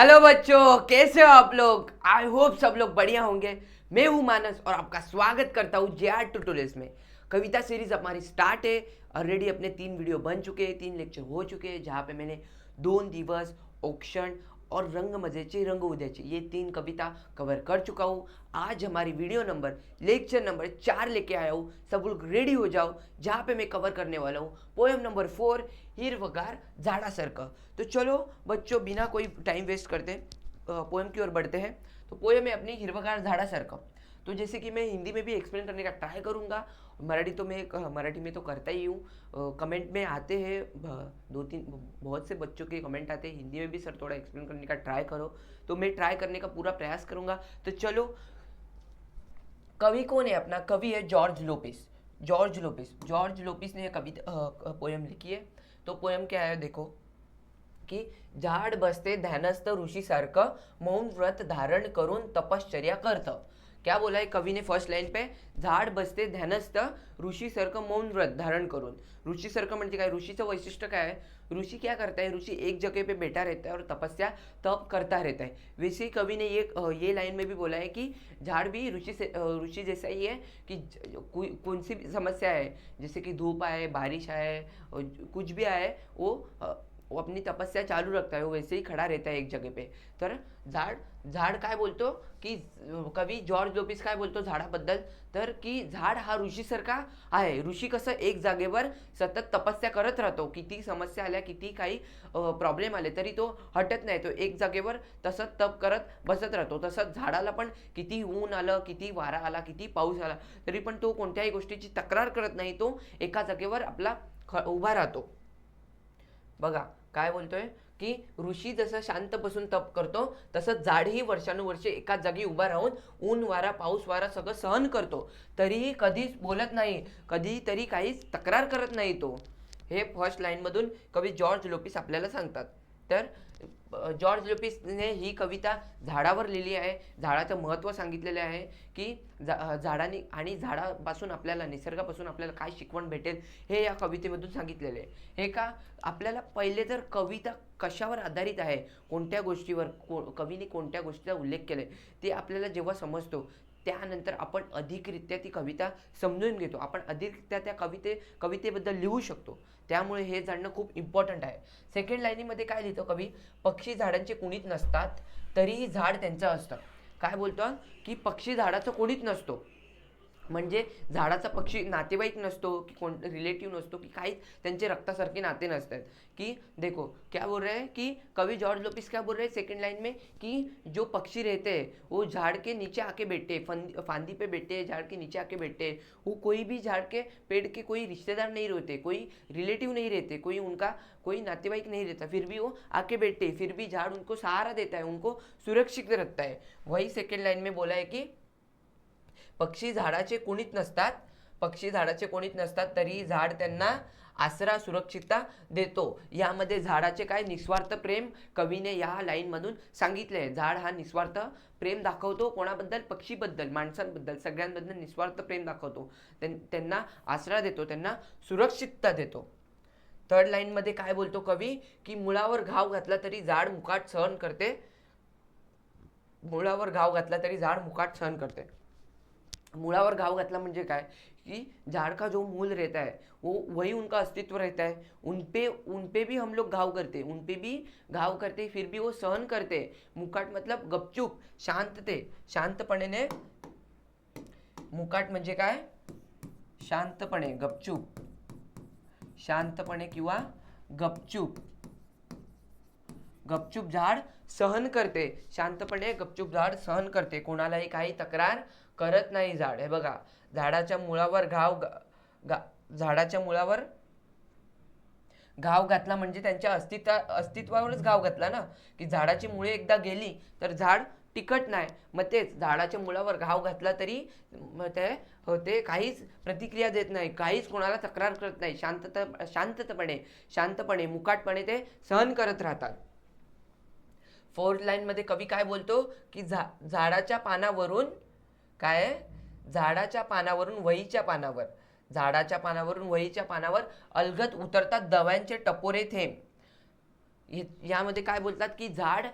Hello बच्चों, कैसे हो आप लोग। आई होप सब लोग बढ़िया होंगे। मैं हूं मानस और आपका स्वागत करता हूं जेआर ट्यूटोरियल्स में। कविता सीरीज हमारी स्टार्ट है। ऑलरेडी अपने 3 वीडियो बन चुके हैं, 3 लेक्चर हो चुके हैं, जहां पे मैंने 2 दिवस, औक्षण और रंग मजेचे रंग उद्याचे ये 3 कविता कवर कर चुका हूँ। आज हमारी वीडियो नंबर लेक्चर नंबर 4 लेके आया हूँ। सब लोग रेडी हो जाओ, जहाँ पे मैं कवर करने वाला हूँ पोएम नंबर 4, हिरवगार झाडासारखं। तो चलो बच्चों, बिना कोई टाइम वेस्ट करते पोएम की ओर बढ़ते हैं। तो पोएम है अपनी हिरवगार झाडासारखं। तो जैसे कि मैं हिंदी में भी एक्सप्लेन करने का ट्राई करूँगा। मराठी में तो करता ही हूँ। कमेंट में आते हैं 2-3 बहुत से बच्चों के कमेंट आते हैं हिंदी में भी, सर थोड़ा एक्सप्लेन करने का ट्राई करो। तो मैं ट्राई करने का पूरा प्रयास करूँगा। तो चलो, कवि कौन है अपना? कवि है जॉर्ज लोपेस। जॉर्ज लोपेस ने यह कविता पोएम लिखी है। तो पोएम क्या है देखो की झाड बसते ध्यानस्थ ऋषी सारखं, मौन व्रत धारण करून तपश्चर्या करतं। क्या बोला है कवि ने फर्स्ट लाइन पे? झाड बसते ध्यानस्थ ऋषी सारखं मौन व्रत धारण करून। ऋषी सारखं म्हणजे काय? ऋषीचं वैशिष्ट्य काय है? ऋषि क्या करता है? ऋषि एक जगह पे बैठा रहता है और तपस्या तप करता रहता है। वैसे ही कवि ने ये लाइन में भी बोला है कि झाड़ भी ऋषि जैसा ही है कि कौन सी भी समस्या है, जैसे कि धूप आए, बारिश आए, कुछ भी आए, वो अपनी तपस्या चालू रखता है, वो वैसे ही खड़ा रहता है एक जगह पे। तर झाड झाड काय बोलतो की कवी जॉर्ज लोपिस काय बोलतो झाडाबद्दल? तर की झाड हा ऋषीसारखा आहे। ऋषी कसं एक जागेवर सतत तपस्या करत राहतो, किती समस्या आल्या, किती काही प्रॉब्लेम आले तरी तो हटत नाही, तो एक जागेवर तसंच तप करत बसत राहतो। तसंच झाडाला पण किती ऊन आलं, किती वारा आला, किती पाऊस आला, तरी पण तो कोणत्याही गोष्टीची तक्रार करत नाही, तो एका जागेवर आपला उभा राहतो। बघा काय बोलतोय की ऋषी जसं शांत बसून तप करतो, तसंच झाडही वर्षानुवर्षे एकाच जागी उभा राहून ऊन वारा पाऊस वारा सगळं सहन करतो, तरीही कधीच बोलत नाही, कधी तरी काहीच तक्रार करत नाही तो। हे फर्स्ट लाईनमधून कवी जॉर्ज लोपिस आपल्याला सांगतात। तर जॉर्ज लोपिसने ही कविता झाडावर लिहिली आहे, झाडाचं महत्त्व सांगितलेले आहे की झाडांनी आणि झाडापासून आपल्याला, निसर्गापासून आपल्याला काय शिकवण भेटेल हे या कवितेमधून सांगितलेले आहे। हे का? आपल्याला पहिले तर कविता कशावर आधारित आहे, कोणत्या गोष्टीवर कवीने कोणत्या गोष्टीचा उल्लेख केलाय ते आपल्याला जेव्हा समजतो, त्यानंतर आपण अधिकरित्या ती कविता समजून घेतो, आपण अधिकरित्या त्या कवितेबद्दल लिहू शकतो। त्यामुळे हे जाणणं खूप इम्पॉर्टंट आहे। सेकंड लाईनीमध्ये काय लिहितो कवी? पक्षी झाडांचे कुणीच नसतात, तरीही झाड त्यांचं असतं। काय बोलतो की पक्षी झाडाचं कोणीच नसतो, म्हणजे झाडाचा पक्षी नातेवाईक नसतो कि कोण रिलेटिव्ह नसतो कि काही त्यांचे रक्तासारखे नाते नसतात। कि देखो क्या बोल रहे हैं कि कवि जॉर्ज लोपिस क्या बोल रहे हैं सेकंड लाइन में कि जो पक्षी रहते हैं वो झाड़ के नीचे आके बैठते, फांदी पे बैठते, झाड़ के नीचे आके बैठते। वो कोई भी झाड़ के पेड़ के कोई रिश्तेदार नहीं रहते, कोई रिलेटिव नहीं रहते, कोई उनका कोई नातेवाईक नहीं रहता, फिर भी वो आके बैठते, फिर भी झाड़ उनको सहारा देता है, उनको सुरक्षित रखता है। वही सेकेंड लाइन में बोला है कि पक्षी झाडाचे कोणीच नसतात, पक्षी झाडाचे कोणीच नसतात, तरी झाड त्यांना आसरा सुरक्षितता देतो। यामध्ये झाडाचे काय निस्वार्थ प्रेम कवीने या लाईनमधून सांगितले आहे। झाड हा निस्वार्थ प्रेम दाखवतो, कोणाबद्दल? पक्षीबद्दल, माणसांबद्दल, सगळ्यांबद्दल निस्वार्थ प्रेम दाखवतो, त्यांना आसरा देतो, त्यांना सुरक्षितता देतो। थर्ड लाईनमध्ये काय बोलतो कवी की मुळावर घाव घातला तरी झाड मुकाट सहन करते, मुळावर घाव घातला तरी झाड मुकाट सहन करते। मूलावर घाव घातला म्हणजे काय कि झाड़ का जो मूल रहता है वो वही उनका अस्तित्व रहता है, उनपे भी हम लोग घाव करते, उनपे भी घाव करते, फिर भी वो सहन करते। मुकाट मतलब गपचूप, शांतते, शांतपणे। मुकाट म्हणजे काय? शांतपणे, गपचूप, शांतपणे किंवा गपचूप। गपचूप झाड सहन करते, शांतपणे गपचूप झाड सहन करते, कोणालाही काही तक्रार करत नाही झाड। हे बघा, झाडाच्या मुळावर झाडाच्या मुळावर घाव घातला म्हणजे त्यांच्या अस्तित्वावरच घाव घातला ना, की झाडाची मुळे एकदा गेली तर झाड टिकत नाही। मग तेच झाडाच्या मुळावर घाव घातला तरी ते काहीच प्रतिक्रिया देत नाही, काहीच कोणाला तक्रार करत नाही, शांतपणे मुकाटपणे ते सहन करत राहतात। फोर्थ लाइन मध्ये कवी काय बोलतो की झाडाच्या पानावरून काय? झाडाच्या पानावरून वहीच्या पानावर, झाडाच्या पानावरून वहीच्या पानावर अलगद उतरतात दव्यांचे टपोरे थेंब। यामध्ये काय बोलतात की झाड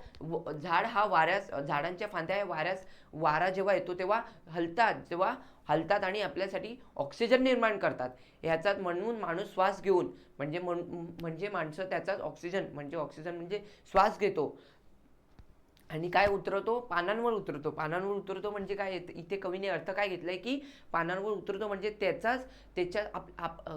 हा वाऱ्यास, झाडांच्या फांद्या या वारा जेव्हा येतो तेव्हा हलतात आणि आपल्यासाठी ऑक्सिजन निर्माण करतात. ह्याचाच म्हणून माणूस श्वास घेऊन म्हणजे माणसं त्याचाच ऑक्सिजन म्हणजे श्वास घेतो आणि काय उतरवतो, पानांवर उतरतो म्हणजे काय, इथे कवीने अर्थ काय घेतलाय की पानांवर उतरतो म्हणजे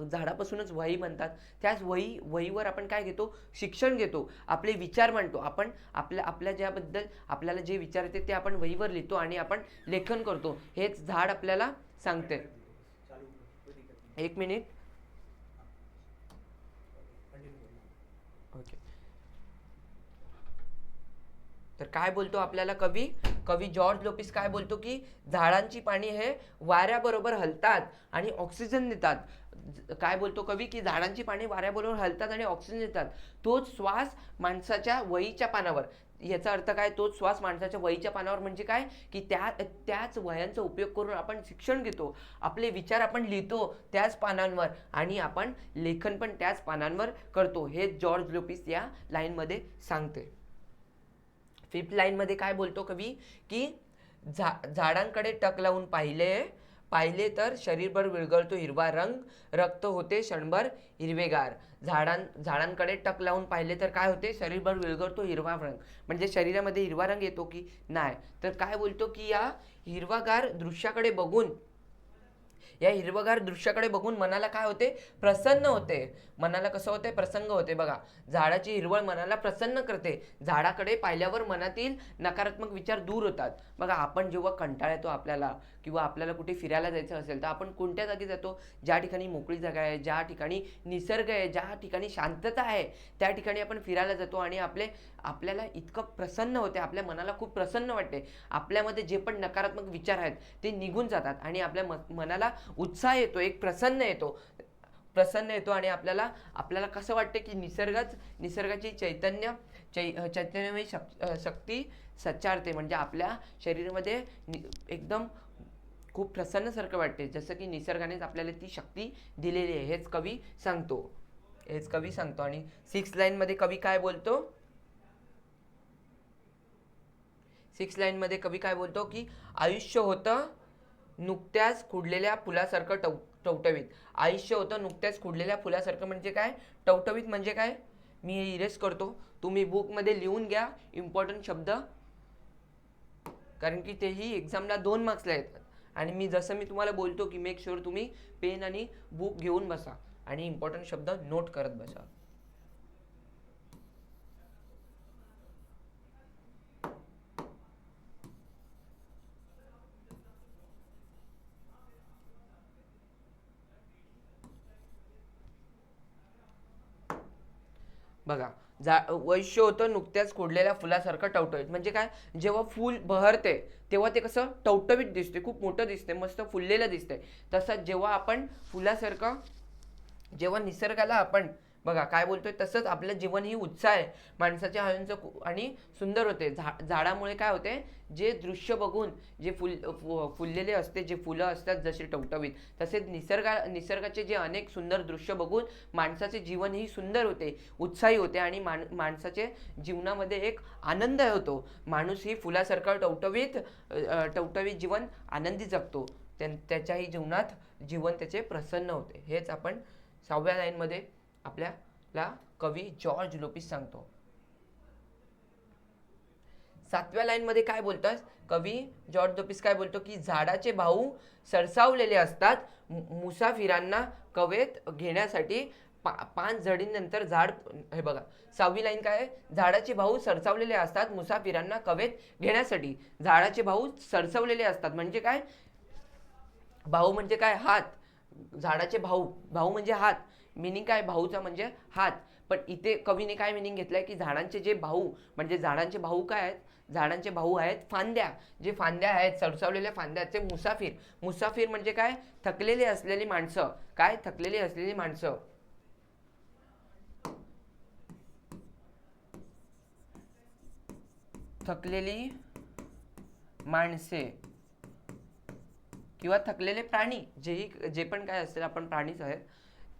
झाडापासूनच वही बनतात. त्याच वहीवर आपण काय घेतो, शिक्षण घेतो, आपले विचार मांडतो. आपण आपल्या ज्याबद्दल आपल्याला जे विचार येते ते आपण वहीवर लिहितो आणि आपण लेखन करतो. हेच झाड आपल्याला सांगते. एक मिनिट. ओके. तर काय बोलतो आपल्याला कवी जॉर्ज लोपिस काय बोलतो की झाडांची पाने हे वाऱ्याबरोबर हलतात आणि ऑक्सिजन देतात. काय बोलतो कवी की झाडांची पाने वाऱ्याबरोबर हलतात आणि ऑक्सिजन देतात. तोच श्वास माणसाच्या वहीच्या पानावर, याचा अर्थ काय, तोच श्वास माणसाच्या वहीच्या पानावर म्हणजे काय की त्याच वह्यांचा उपयोग करून आपण शिक्षण घेतो, आपले विचार आपण लिहितो त्याच पानांवर आणि आपण लेखन पण त्याच पानांवर करतो. हे जॉर्ज लोपिस या लाईनमध्ये सांगते. 5th लाईनमध्ये काय बोलतो कवी की झाडांकडे टक लावून पाहिले तर शरीरभर विरघळतो हिरवा रंग, रक्त होते क्षणभर हिरवेगार. झाडांकडे टक लावून पाहिले तर काय होते, शरीरभर विरघळतो हिरवा रंग. म्हणजे शरीरामध्ये हिरवा रंग येतो की नाही, तर काय बोलतो की या हिरवगार दृश्याकडे बघून मनाला काय होते, प्रसन्न होते. मनाला कसं होते, प्रसन्न होते. बघा, झाडाची हिरवळ मनाला प्रसन्न करते. झाडाकडे पाहिल्यावर मनातील नकारात्मक विचार दूर होतात. बघा, आपण जेव्हा कंटाळा येतो आपल्याला किंवा आपल्याला कुठे फिरायला जायचं असेल तर आपण कोणत्या जागी जातो, ज्या ठिकाणी मोकळी जागा आहे, ज्या ठिकाणी निसर्ग आहे, ज्या ठिकाणी शांतता आहे, त्या ठिकाणी आपण फिरायला जातो आणि आपल्याला इतकं प्रसन्न होते, आपल्या मनाला खूप प्रसन्न वाटते. आपल्यामध्ये जे पण नकारात्मक विचार आहेत ते निघून जातात आणि आपल्या मनाला उत्साह येतो, एक प्रसन्न येतो आणि आपल्याला कसं वाटते की निसर्गाची चैतन्यमय शक्ती सच्चारते. म्हणजे आपल्या शरीरामध्ये एकदम खूप प्रसन्नसारखं वाटते, जसं की निसर्गानेच आपल्याला ती शक्ती दिलेली आहे. हेच कवी सांगतो. आणि 6th लाईनमध्ये कवी काय बोलतो, 6th लाईनमध्ये कवी काय बोलतो की आयुष्य होतं नुकत्याच खुडलेल्या फुलासारखं टवटवीत. आयुष्य होतं नुकत्याच खुडलेल्या फुलासारखं म्हणजे काय, टवटवीत म्हणजे काय. मी हे इरेज करतो, तुम्ही बुकमध्ये लिहून घ्या इम्पॉर्टंट शब्द, कारण की तेही एक्झामला 2 मार्क्सला येतात. आणि मी तुम्हाला बोलतो की मेक शुअर तुम्ही पेन आणि बुक घेऊन बसा आणि इम्पॉर्टंट शब्द नोट करत बसा. बघा, वैश्य होतं नुकत्याच खोडलेल्या फुलासारखं टवटवीत म्हणजे काय, जेव्हा फूल बहरते तेव्हा ते कसं टवटवीत दिसते, खूप मोठं दिसते, मस्त फुललेलं दिसते. तसंच जेव्हा आपण फुलासारखं, जेव्हा निसर्गाला आपण बघा काय बोलतोय, तसंच आपलं जीवन ही उत्साह आहे माणसाच्या हयांचं आणि सुंदर होते. झाडामुळे काय होते, जे दृश्य बघून जे फुललेले असते, जे फुलं असतात जसे टवटवीत, तसेच निसर्गाचे जे अनेक सुंदर दृश्य बघून माणसाचे जीवन ही सुंदर होते, उत्साही होते आणि माणसाचे जीवनामध्ये एक आनंद होतो. माणूस ही फुलासारखं टवटवीत जीवन आनंदी जगतो. त्याच्याही जीवनात जीवन त्याचे प्रसन्न होते. हेच आपण 6व्या लाईनमध्ये आपल्याला कवी जॉर्ज लोपिस सांगतो. 7व्या लाईनमध्ये काय बोलतात कवी जॉर्ज लोपिस, काय बोलतो की झाडाचे भाऊ सरसावलेले असतात मुसाफिरांना कवेत घेण्यासाठी, पान झडीनंतर झाड. हे बघा, 6वी लाईन काय आहे, झाडाचे भाऊ सरसावलेले असतात मुसाफिरांना कवेत घेण्यासाठी. झाडाचे भाऊ सरसावलेले असतात म्हणजे काय, भाऊ म्हणजे काय, हात. झाडाचे भाऊ म्हणजे हात, मिनिंग काय, भाऊचा म्हणजे हात. पण इथे कवीने काय मिनिंग घेतलंय की झाडांचे जे भाऊ म्हणजे झाडांचे भाऊ काय आहेत, झाडांचे भाऊ आहेत फांद्या, जे फांद्या आहेत सरसावलेल्या फांद्याचे मुसाफिर म्हणजे काय, थकलेली असलेली माणसं. काय, थकलेली असलेली माणसं. थकलेली माणसे किंवा थकलेले प्राणी, जे पण काय असेल, आपण प्राणीच आहेत,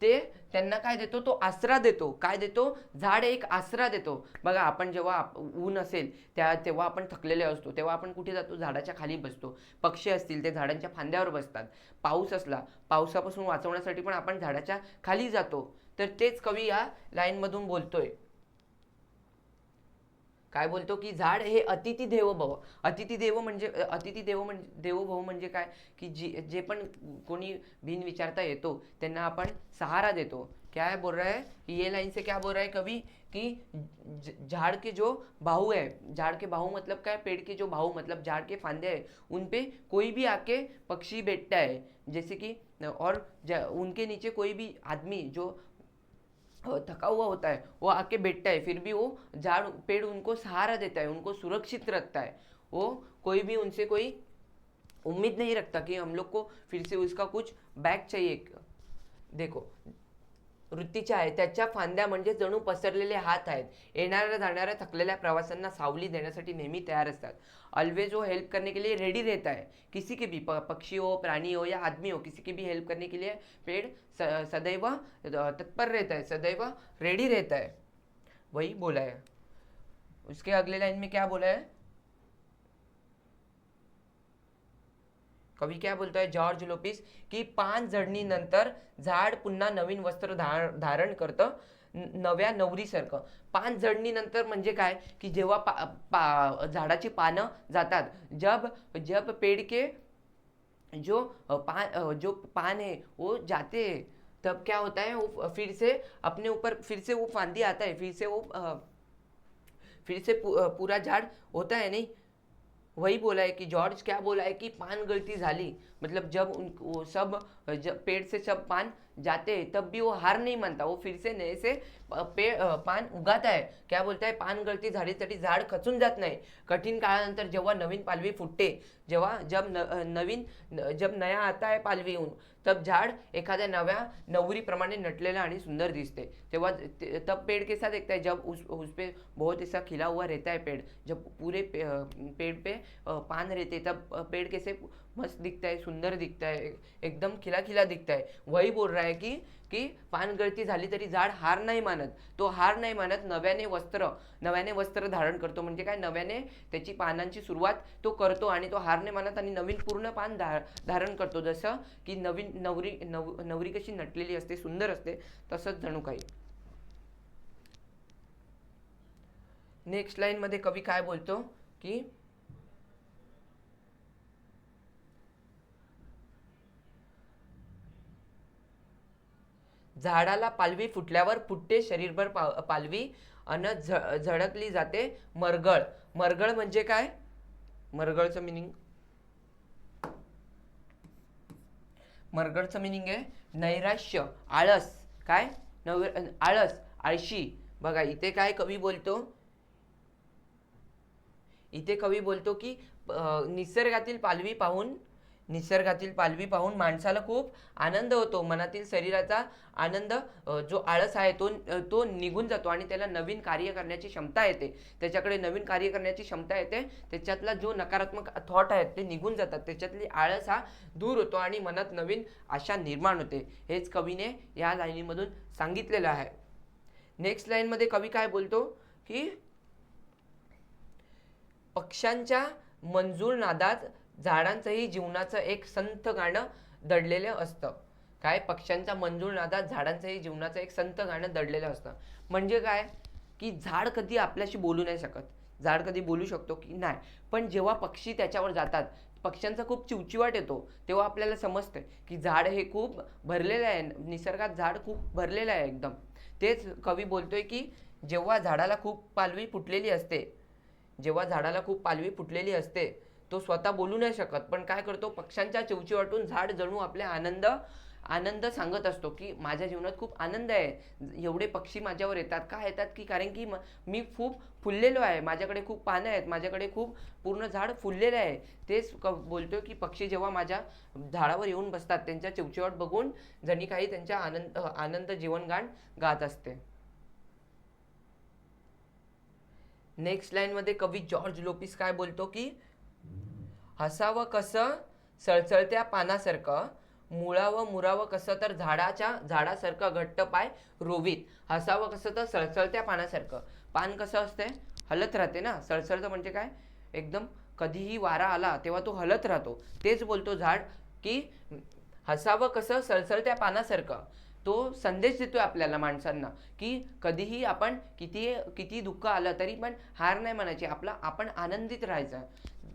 ते त्यांना काय देतो, तो आसरा देतो. काय देतो? झाड एक आसरा देतो. बघा, आपण जेव्हा ऊन असेल तेव्हा आपण थकलेले असतो, तेव्हा आपण कुठे जातो? झाडाच्या खाली बसतो. पक्षी असतील ते झाडांच्या फांद्यावर बसतात. पाऊस असला, पावसापासून वाचवण्यासाठी पण आपण झाडाच्या खाली जातो. तर तेच कवी या लाईनमधून बोलतोय. काय बोलतो की झाड हे अतिथी देवो भव. देवो भव म्हणजे काय? की जे पण कोणी बिन विचारता येतो त्यांना आपण सहारा देतो. क्या बोल रहा है? ये लाइन से क्या बोल रहा है कवि? कि झाड़ के जो बाहु है, झाड़ के बाहु मतलब क्या है? पेड़ के जो बाहु मतलब झाड़ के फांदे है, उन पे कोई भी आके पक्षी बैठता है, जैसे कि और उनके नीचे कोई भी आदमी जो थका हुआ होता है वो आके बैठता है, फिर भी वो झाड़ पेड़ उनको सहारा देता है, उनको सुरक्षित रखता है. वो कोई भी उनसे कोई उम्मीद नहीं रखता कि हम लोग को फिर से उसका कुछ बैक चाहिए. देखो, वृत्तीच्या आहे त्याच्या फांद्या म्हणजे जणू पसरलेले हात आहेत. येणाऱ्या जाणाऱ्या थकलेल्या प्रवाशांना सावली देण्यासाठी नेहमी तयार असतात. ऑलवेज वो हेल्प करने के लिए रेडी रहता है. किसी के भी पक्षी हो, प्राणी हो या आदमी हो, किसी की भी हेल्प करने के लिए पेड़ सदैव तत्पर रहता है, सदैव रेडी रहता है. वही बोला है. उसके अगले लाइन में क्या बोला है? कवी क्या बोलतो आहे जॉर्ज लोपिस की पान झडणीनंतर झाड पुन्हा नवीन वस्त्र धारण करतं, नव्या नवरीसारखं. पान झडणीनंतर म्हणजे काय? की जेव्हा झाडाची पानं जातात, जब जब पेड़ के जो पान है वो जाते हैं, तब क्या होता है? वो फिर से अपने ऊपर फिर से वो फांदी आता है, फिर से पूरा झाड़ होता है नहीं. वही बोला है कि जॉर्ज क्या बोला है कि पान गलती झाली, मतलब जब वो सब जब पेड़ से सब पान जाते हैं तब भी वो हार नहीं मानता, वो फिर से नए से पान उगाता है. क्या बोलता है? पान गळती झाली तरी झाड खचून जात नाही. कठीण काळानंतर जेव्हा नवीन पालवी फुटते, जब नया आता है पालवी येऊन, तब झाड एखाद्या नव्या नवरीप्रमाणे नटलेलं आणि सुंदर दिसते. तेव्हा तब पेड़ कैसा दिखता है? जब उस पे बहुत ऐसा खिला हुआ रहता है पेड़, जब पूरे पेड़ पे पान रहते तब पेड़ कैसे मस्त दिखता है, सुंदर दिखता है, एकदम खिला खिला दिखता है. वही बोल रहा है की पान गळती झाली तरी झाड हार नाही मानत. तो हार नाही मानत, नव्याने वस्त्र धारण करतो. म्हणजे काय? नव्याने त्याची पानांची सुरुवात तो करतो आणि तो हार नाही मानत आणि नवीन पूर्ण पान धारण करतो. जसं की नवीन नवरी कशी नटलेली असते, सुंदर असते, तसंच जणू काही. नेक्स्ट लाईन मध्ये कवी काय बोलतो की झाडाला पालवी फुटल्यावर फुटते शरीरभर पालवी अन झळकली जाते मरगळ. मरगळ म्हणजे काय? मरगळचं मिनिंग आहे नैराश्य, आळस. काय? आळस, आळशी. बघा इथे काय कवी बोलतो? इथे कवी बोलतो की निसर्गातील पालवी पाहून माणसाला खूप आनंद होतो. मनातील शरीराचा आनंद, जो आळस आहे तो निघून जातो आणि त्याला नवीन कार्य करण्याची क्षमता येते. त्याच्याकडे नवीन कार्य करण्याची क्षमता येते. त्याच्यातला जो नकारात्मक थॉट आहेत ते निघून जातात. त्याच्यातली आळस हा दूर होतो आणि मनात नवीन आशा निर्माण होते. हेच कवीने या लाईनीमधून सांगितलेलं आहे. नेक्स्ट लाईनमध्ये कवी काय बोलतो की पक्ष्यांच्या मंजूळ नादात झाडांचंही जीवनाचं एक संथ गाणं दडलेलं असतं. काय? पक्ष्यांच्या मंजूळ नादात झाडांचंही जीवनाचं एक संथ गाणं दडलेलं असतं. म्हणजे काय? की झाड कधी आपल्याशी बोलू नाही शकत. झाड कधी बोलू शकतो की नाही, पण जेव्हा पक्षी त्याच्यावर जातात, पक्ष्यांचा खूप चिवचिवाट येतो, तेव्हा आपल्याला समजतं की झाड हे खूप भरलेलं आहे, निसर्गात झाड खूप भरलेलं आहे एकदम. तेच कवी बोलतोय की जेव्हा झाडाला खूप पालवी फुटलेली असते, तो स्वतः बोलू नाही शकत, पण काय करतो? पक्ष्यांच्या चिवचिवाटून झाड जणू आपले आनंद सांगत असतो की माझ्या जीवनात खूप आनंद आहे. एवढे पक्षी माझ्यावर येतात. का येतात? की कारण की मी खूप फुललेलो आहे, माझ्याकडे खूप पानं आहेत, माझ्याकडे खूप पूर्ण झाड फुललेलं आहे. तेच बोलतोय की पक्षी जेव्हा माझ्या झाडावर येऊन बसतात, त्यांच्या चिवचिवाट बघून जणी काही त्यांच्या आनंद जीवनगान गात असते. नेक्स्ट लाईन मध्ये कवी जॉर्ज लोपिस काय बोलतो की हसावं कसं सळसळत्या पानासारखं, मुळावं मुरावं कसं तर झाडासारखं घट्ट पाय रोवीत, हसावं कसं तर सळसळत्या पानासारखं. पान कसं असतंय, हलत राहते ना, सळसळतं म्हणजे काय, एकदम कधीही वारा आला तेव्हा तो हलत राहतो. तेच बोलतो झाड की हसावं कसं सळसळत्या पानासारखं. तो संदेश देतोय आपल्याला माणसांना की कधीही आपण किती किती दुःख आलं तरी पण हार नाही मानायची, आपण आनंदित राहायचं.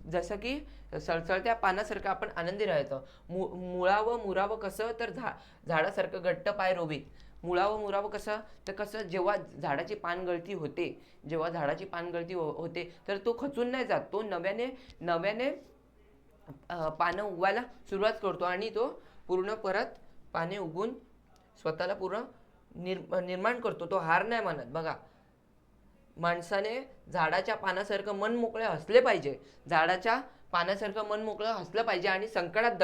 जसं की सळसळत्या पानासारखं आपण आनंदी राहायचं. मुळावं मुरावं कसं तर झाडासारखं घट्ट पाय रोवीत. मुळावं मुरावं कसं तर कसं, जेव्हा झाडाची पानगळती होते, जेव्हा झाडाची पानगळती होते तर तो खचून नाही जात, तो नव्याने नव्याने पानं उगवायला सुरुवात करतो आणि तो पूर्ण परत पाने उगून स्वतःला पूर्ण निर्माण करतो. तो हार नाही मानत. बघा, माणसाने झाडाच्या पानासारखं मन मोकळे हसले पाहिजे, झाडाच्या पानासारखं मन मोकळं हसलं पाहिजे आणि संकटात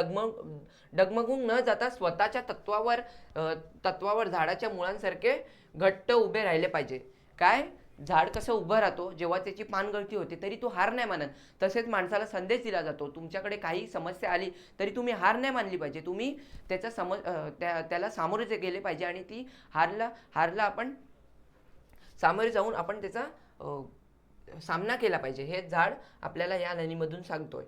डगमगून न जाता स्वतःच्या तत्वावर झाडाच्या मुळांसारखे घट्ट उभे राहिले पाहिजे. काय, झाड कसं उभं राहतो जेव्हा त्याची पानगळती होते तरी तो हार नाही मानत, तसेच माणसाला संदेश दिला जातो, तुमच्याकडे काही समस्या आली तरी तुम्ही हार नाही मानली पाहिजे. तुम्ही त्याला सामोरे गेले पाहिजे आणि ती हारला आपण सामोरे जाऊन आपण त्याचा सामना केला पाहिजे. हे झाड आपल्याला या लाईनीमधून सांगतोय.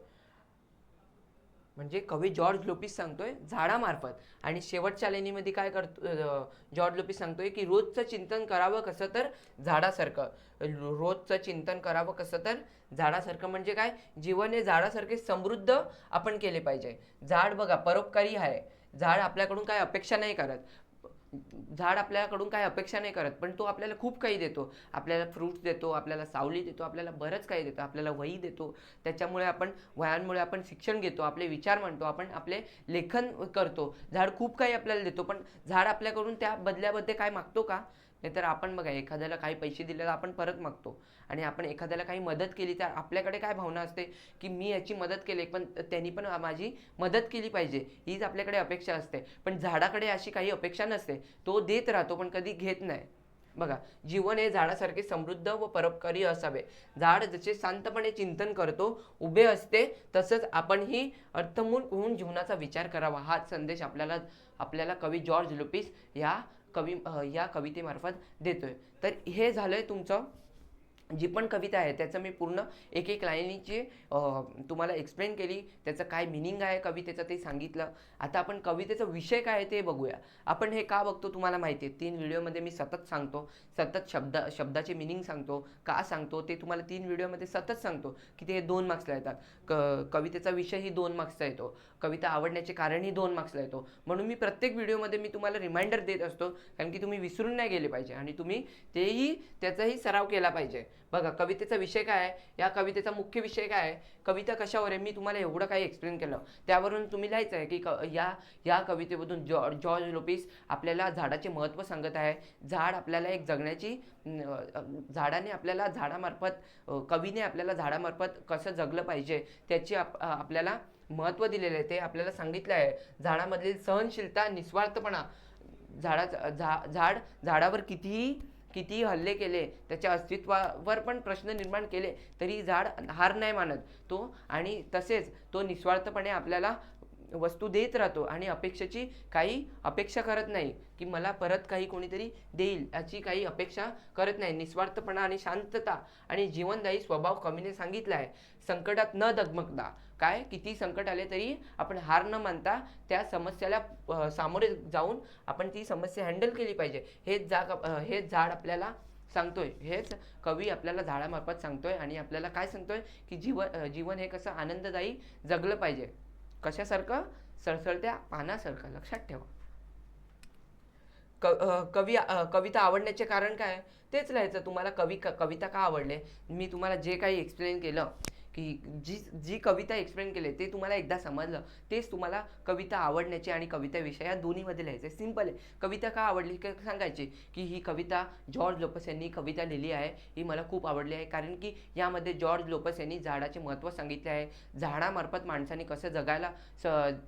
म्हणजे कवी जॉर्ज लोपिस सांगतोय झाडामार्फत. आणि शेवटच्या लाईनीमध्ये काय करतो जॉर्ज लोपिस सांगतोय की रोजचं चिंतन करावं कसं तर झाडासारखं. रोजचं चिंतन करावं कसं तर झाडासारखं म्हणजे काय, जीवन हे झाडासारखे समृद्ध आपण केले पाहिजे. झाड बघा परोपकारी आहे, झाड आपल्याकडून काय अपेक्षा नाही करत, झाड आपल्याकडून काय अपेक्षा नाही करत, पण तो आपल्याला खूप काही देतो. आपल्याला फ्रूट्स देतो, आपल्याला सावली देतो, आपल्याला बरंच काही देतो, आपल्याला वही देतो. त्याच्यामुळे वह्यांमुळे आपण शिक्षण घेतो, आपले विचार मांडतो, आपण आपले लेखन करतो. झाड खूप काही आपल्याला देतो, पण झाड आपल्याकडून त्या बदल्यामध्ये काय मागतो का? नाहीतर आपण बघा एखाद्याला काही पैसे दिले तर आपण परत मागतो, आणि आपण एखाद्याला काही मदत केली तर आपल्याकडे काय भावना असते की मी याची मदत केली पण त्यांनी पण माझी मदत केली पाहिजे, हीच आपल्याकडे अपेक्षा असते. पण झाडाकडे अशी काही अपेक्षा नसते, तो देत राहतो पण कधी घेत नाही. बघा, जीवन हे झाडासारखे समृद्ध व परोपकारी असावे. झाड जसे शांतपणे चिंतन करतो, उभे असते, तसंच आपणही अर्थमूल होऊन जीवनाचा विचार करावा. हाच संदेश आपल्याला कवी जॉर्ज लुपिस या कवितेमार्फत देतोय. तर हे झालंय तुमचं जी पण कविता आहे त्याचं मी पूर्ण एक एक लाईनीची तुम्हाला एक्सप्लेन केली, त्याचं काय मिनिंग आहे कवितेचं ते सांगितलं. आता आपण कवितेचा विषय काय आहे ते बघूया. आपण हे का बघतो तुम्हाला माहिती आहे, 3 व्हिडिओमध्ये मी सतत सांगतो, सतत शब्दाचे मिनिंग सांगतो. का सांगतो ते तुम्हाला 3 व्हिडिओमध्ये सतत सांगतो की ते 2 मार्क्सला येतात. कवितेचा विषयही 2 मार्क्सचा येतो, कविता आवडण्याचे कारणही 2 मार्क्सला येतो. म्हणून मी प्रत्येक व्हिडिओमध्ये मी तुम्हाला रिमाइंडर देत असतो, कारण की तुम्ही विसरून नाही गेले पाहिजे आणि तुम्ही त्याचाही सराव केला पाहिजे. बघा, कवितेचा विषय काय आहे, या कवितेचा मुख्य विषय काय आहे, कविता कशावर आहे, मी तुम्हाला एवढं काही एक्सप्लेन केलं. त्यावरून तुम्ही लिहायचं आहे की या कवितेमधून जॉर्ज लोपिस आपल्याला झाडाचे महत्त्व सांगत आहे. झाड आपल्याला एक जगण्याची झाडाने आपल्याला कवीने आपल्याला झाडामार्फत कसं जगलं पाहिजे त्याची आपल्याला महत्त्व दिलेलं आहे, ते आपल्याला सांगितलं आहे. झाडामधील सहनशीलता, निस्वार्थपणा, झाडावर कितीही हल्ले केले, त्याच्या अस्तित्वावर पण प्रश्न निर्माण केले तरी झाड हार नाही मानत तो, आणि तसेच तो निस्वार्थपणे आपल्याला वस्तू देत राहतो आणि अपेक्षेची काही अपेक्षा करत नाही की मला परत काही कोणीतरी देईल याची काही अपेक्षा करत नाही. निस्वार्थपणा आणि शांतता आणि जीवनदायी स्वभाव कवीने सांगितला आहे. संकटात न डगमगता, काय किती संकट आले तरी आपण हार न मानता त्या समस्याला सामोरे जाऊन आपण ती समस्या हँडल केली पाहिजे. हेच झाड आपल्याला सांगतोय, हेच कवी आपल्याला झाडामार्फत सांगतोय. आणि आपल्याला काय सांगतोय की जीवन हे कसं आनंददायी जगलं पाहिजे. कशासारखं, सळसळत्या पानासारखं. लक्षात ठेवा. कविता आवडण्याचे कारण काय तेच लिहायचं. तुम्हाला कविता का आवडले, मी तुम्हाला जे काही एक्सप्लेन केलं की जी कविता एक्सप्लेन केले ते तुम्हाला एकदा समजलं, तेच तुम्हाला कविता आवडण्याची आणि कविता विषय या दोन्हीमध्ये लिहायचं. सिंपल आहे. कविता का आवडली सांगायची की ही कविता जॉर्ज लोपस यांनी कविता लिहिली आहे, ही मला खूप आवडली आहे, कारण की यामध्ये जॉर्ज लोपस यांनी झाडाचे महत्त्व सांगितले आहे. झाडामार्फत माणसाने कसं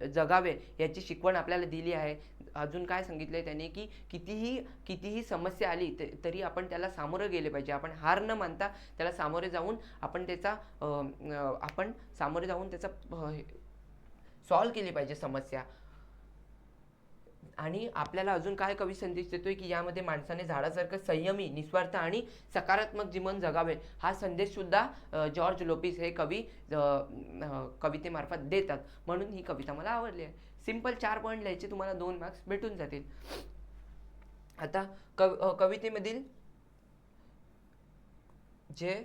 जगावे याची शिकवण आपल्याला दिली आहे. अजून काय सांगितलंय त्याने की कितीही समस्या आली तरी आपण त्याला सामोरं गेले पाहिजे. आपण हार न मानता त्याला सामोरे जाऊन आपण सामोरे जाऊन त्याचा सॉल्व केली पाहिजे समस्या. आणि आपल्याला अजून काय कवी संदेश देतोय की यामध्ये माणसाने झाडासारखं संयमी, निस्वार्थ आणि सकारात्मक जीवन जगावे हा संदेश सुद्धा जॉर्ज लोपिस हे कवी कवितेमार्फत देतात. म्हणून ही कविता मला आवडली आहे. सिंपल 4 पॉईंट लिहायचे, तुम्हाला 2 मार्क्स भेटून जातील. आता कवितेमधील जे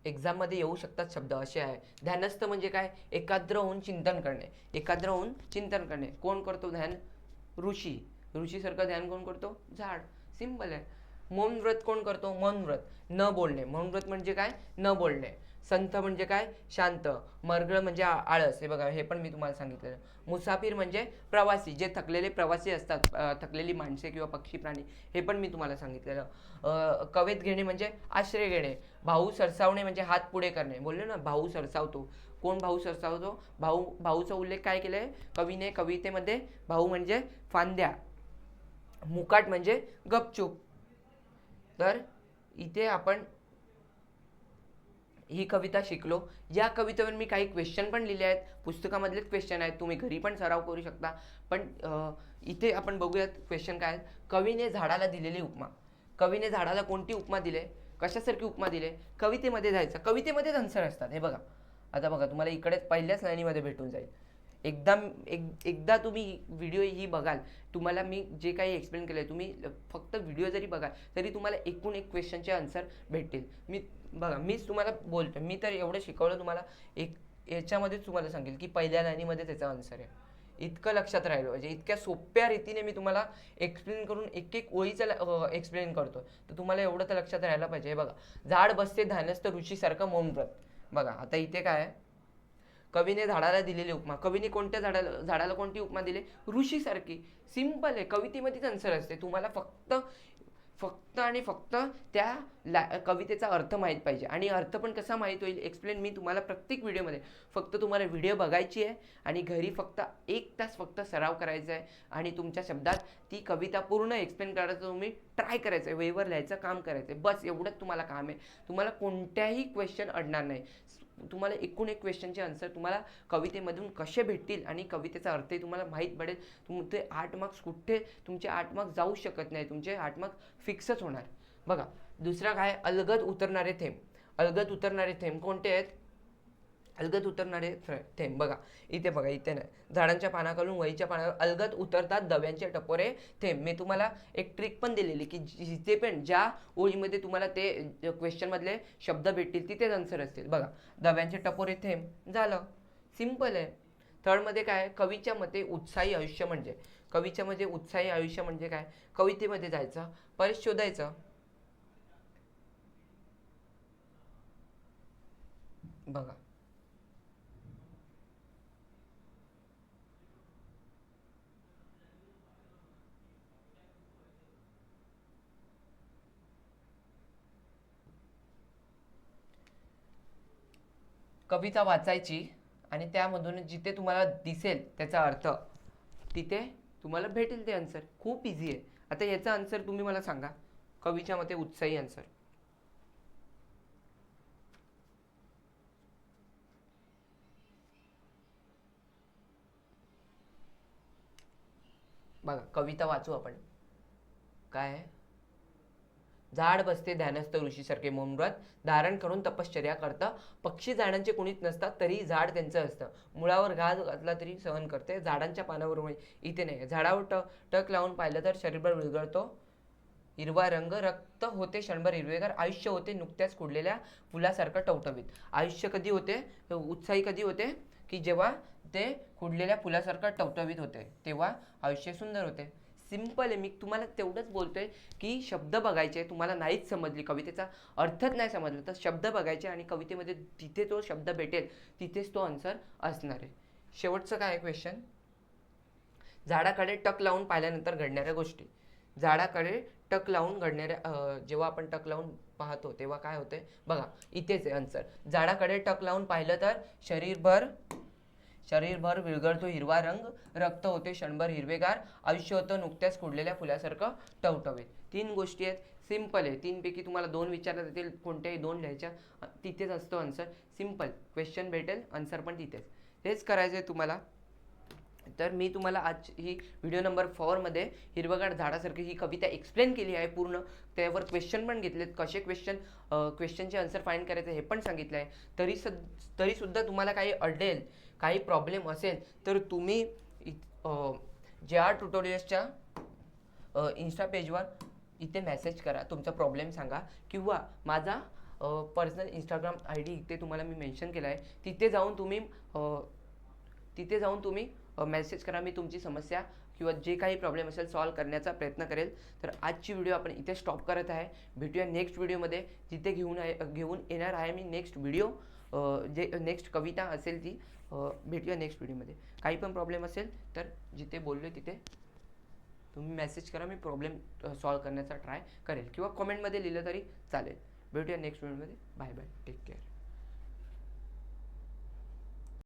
एक्झाममध्ये येऊ शकतात शब्द असे आहे. ध्यानस्थ म्हणजे काय? एकाग्र होऊन चिंतन करणे. एकाग्र होऊन चिंतन करणे. कोण करतो ध्यान? ऋषी. ऋषीसारखं ध्यान कोण करतो? झाड. सिंपल आहे. मौन व्रत कोण करतो? मौन व्रत. न बोलणे. मौन व्रत म्हणजे काय? न बोलणे. संथ म्हणजे काय? शांत. मरगळ म्हणजे आळस. हे बघा, हे पण मी तुम्हाला सांगितलेलं. मुसाफिर म्हणजे प्रवासी, जे थकलेले प्रवासी असतात, थकलेली माणसे किंवा पक्षी प्राणी, हे पण मी तुम्हाला सांगितलेलं. कवेत घेणे म्हणजे आश्रय घेणे. भाऊ सरसावणे म्हणजे हात पुढे करणे. बोलले ना, भाऊ सरसावतो. कोण भाऊ सरसावतो? भाऊचा उल्लेख काय केलाय कवीने कवितेमध्ये? भाऊ म्हणजे फांद्या, मुकाट म्हणजे गपचूप. तर इथे आपण ही कविता शिकलो. या कवितेवर मी काही क्वेश्चन पण लिहिले आहेत, पुस्तकामधलेच क्वेश्चन आहेत, तुम्ही घरी पण सराव करू शकता. पण इथे आपण बघूयात क्वेश्चन काय आहेत. कवीने झाडाला दिलेली उपमा. कवीने झाडाला कोणती उपमा दिले? कशासारखी उपमा दिले? कवितेमध्ये जायचं. कवितेमध्येच आन्सर असतात. हे बघा, आता बघा, तुम्हाला इकडे पहिल्याच लाईनीमध्ये भेटून जाईल. एकदा तुम्ही व्हिडिओ ही बघाल, तुम्हाला मी जे काही एक्सप्लेन केलं आहे, तुम्ही फक्त व्हिडिओ जरी बघाल तरी तुम्हाला एकूण एक क्वेश्चनचे आन्सर भेटतील. मीच तुम्हाला बोलतो, मी तर एवढं शिकवलं तुम्हाला, याच्यामध्येच तुम्हाला सांगेल की पहिल्या लाईनीमध्ये त्याचा आन्सर आहे. इतकं लक्षात राहिलं पाहिजे. इतक्या सोप्या रीतीने मी तुम्हाला एक्सप्लेन करून एक एक ओळीचं एक्सप्लेन करतो, तर तुम्हाला एवढं तर लक्षात राहायला पाहिजे. हे बघा, झाड बसते ध्यानस्थ ऋषीसारखं मौन व्रत. बघा, आता इथे काय आहे? कवीने झाडाला दिलेली उपमा. कवीने कोणत्या झाडाला कोणती उपमा दिली? ऋषीसारखी. सिंपल आहे, कवितेमध्येच आन्सर असते. तुम्हाला फक्त आणि फक्त त्या कवितेचा अर्थ माहीत पाहिजे. आणि अर्थ पण कसा माहीत होईल एक्सप्लेन मी तुम्हाला प्रत्येक व्हिडिओमध्ये. फक्त तुम्हाला व्हिडिओ बघायची आहे आणि घरी फक्त 1 तास फक्त सराव करायचा आहे आणि तुमच्या शब्दात ती कविता पूर्ण एक्सप्लेन करायचं तुम्ही ट्राय करायचं आहे, वहीवर लिहायचं काम करायचं आहे. बस एवढंच तुम्हाला काम आहे. तुम्हाला कोणत्याही क्वेश्चन अडणार नाही. तुम्हाला एकूण एक क्वेश्चनचे आन्सर तुम्हाला कवितेमधून कसे भेटतील आणि कवितेचा अर्थही तुम्हाला माहीत पडेल. तुमचे 8 मार्क्स कुठे, तुमचे 8 मार्क्स जाऊ शकत नाही. तुमचे 8 मार्क्स फिक्सच होणार. बघा, दुसरा काय? अलगद उतरणारे थेंब. अलगद उतरणारे थेंब कोणते आहेत? अलगद उतरणारे थेंब बघा, इथे बघा, इथे नाही. झाडांच्या पानाखालून वहीच्या पानावर अलगद उतरतात दव्यांचे टपोरे थेंब. मी तुम्हाला एक ट्रिक पण दिलेली की जिथे पण ज्या ओळीमध्ये तुम्हाला ते क्वेश्चनमधले शब्द भेटतील तिथेच आन्सर असतील. बघा, दव्यांचे टपोरे थेंब झालं. सिंपल आहे. थर्डमध्ये काय? कवीच्या मते उत्साही आयुष्य म्हणजे. कवीच्या मध्ये उत्साही आयुष्य म्हणजे काय? कवितेमध्ये जायचं, परत शोधायचं. बघा, कविता वाचायची आणि त्यामधून जिथे तुम्हाला दिसेल त्याचा अर्थ, तिथे तुम्हाला भेटेल ते आन्सर. खूप इझी आहे. आता याचा आन्सर तुम्ही मला सांगा. कवीच्या मते उत्साही आन्सर. बघा, कविता वाचू आपण. काय? झाड बसते ध्यानस्थ ऋषीसारखे मौन व्रत धारण करून तपश्चर्या करतं. पक्षी झाडांचे कुणीच नसतात तरी झाड त्यांचं असतं. मुळावर घास घातला तरी सहन करते. झाडांच्या पानावर इथे नाही. झाडावर टक लावून पाहिलं तर शरीरभर विरघळतो हिरवा रंग. रक्त होते क्षणभर हिरवेगार. आयुष्य होते नुकत्याच कुडलेल्या फुलासारखं टवटवीत. आयुष्य कधी होते? उत्साही कधी होते? की जेव्हा ते कुडलेल्या फुलासारखं टवटवीत होते, तेव्हा आयुष्य सुंदर होते. सिंपल आहे. मी तुम्हाला तेवढंच बोलतोय की शब्द बघायचे. तुम्हाला नाहीच समजली, कवितेचा अर्थच नाही समजला, तर शब्द बघायचे आणि कवितेमध्ये जिथे तो शब्द भेटेल तिथेच तो आन्सर असणार आहे. शेवटचं काय क्वेश्चन? झाडाकडे टक लावून पाहिल्यानंतर घडणाऱ्या गोष्टी. झाडाकडे टक लावून घडणाऱ्या, जेव्हा आपण टक लावून पाहतो तेव्हा काय होते? बघा, इथेच आहे आन्सर. झाडाकडे टक लावून पाहिलं तर शरीरभर विरघळतो हिरवा रंग. रक्त होते क्षणभर हिरवेगार. आयुष्य होतं नुकत्याच कुडलेल्या फुलासारखं टवटवीत. 3 गोष्टी आहेत. सिंपल आहे. 3 पैकी तुम्हाला 2 विचारण्यात येतील, कोणत्याही 2 लिहायच्या. तिथेच असतो आन्सर. सिंपल क्वेश्चन भेटेल, आन्सर पण तिथेच. हेच करायचं आहे तुम्हाला. तर मी तुम्हाला आज ही व्हिडिओ नंबर 4मध्ये हिरवगार झाडासारखी ही कविता एक्सप्लेन केली आहे पूर्ण. त्यावर क्वेश्चन पण घेतलेत, कसे क्वेश्चनचे आन्सर फाइंड करायचे हे पण सांगितलं आहे. तरीसुद्धा तुम्हाला काही अडलेल, काही प्रॉब्लेम असेल तर तुम्ही जे आर ट्युटोरियल्सच्या इन्स्टा पेजवर इथे मेसेज करा, तुमचा प्रॉब्लेम सांगा, किंवा माझा पर्सनल इंस्टाग्राम ID इथे तुम्हाला मी मेन्शन केला आहे, तिथे जाऊन तुम्ही मेसेज करा. मी तुमची समस्या किंवा जे काही प्रॉब्लेम असेल सॉल्व्ह करण्याचा प्रयत्न करेल. तर आजची व्हिडिओ आपण इथे स्टॉप करत आहे. भेटूया नेक्स्ट व्हिडिओमध्ये, तिथे घेऊन येणार आहे मी नेक्स्ट व्हिडिओ, जे नेक्स्ट कविता असेल ती. भेटूया नेक्स्ट व्हिडिओमध्ये. काही पण प्रॉब्लेम असेल तर जिथे बोललो तिथे तुम्ही मेसेज करा, मी प्रॉब्लेम सॉल्व्ह करण्याचा ट्राय करेल, किंवा कमेंटमध्ये लिहिलं तरी चालेल. भेटूया नेक्स्ट व्हिडिओमध्ये. Bye bye, take care.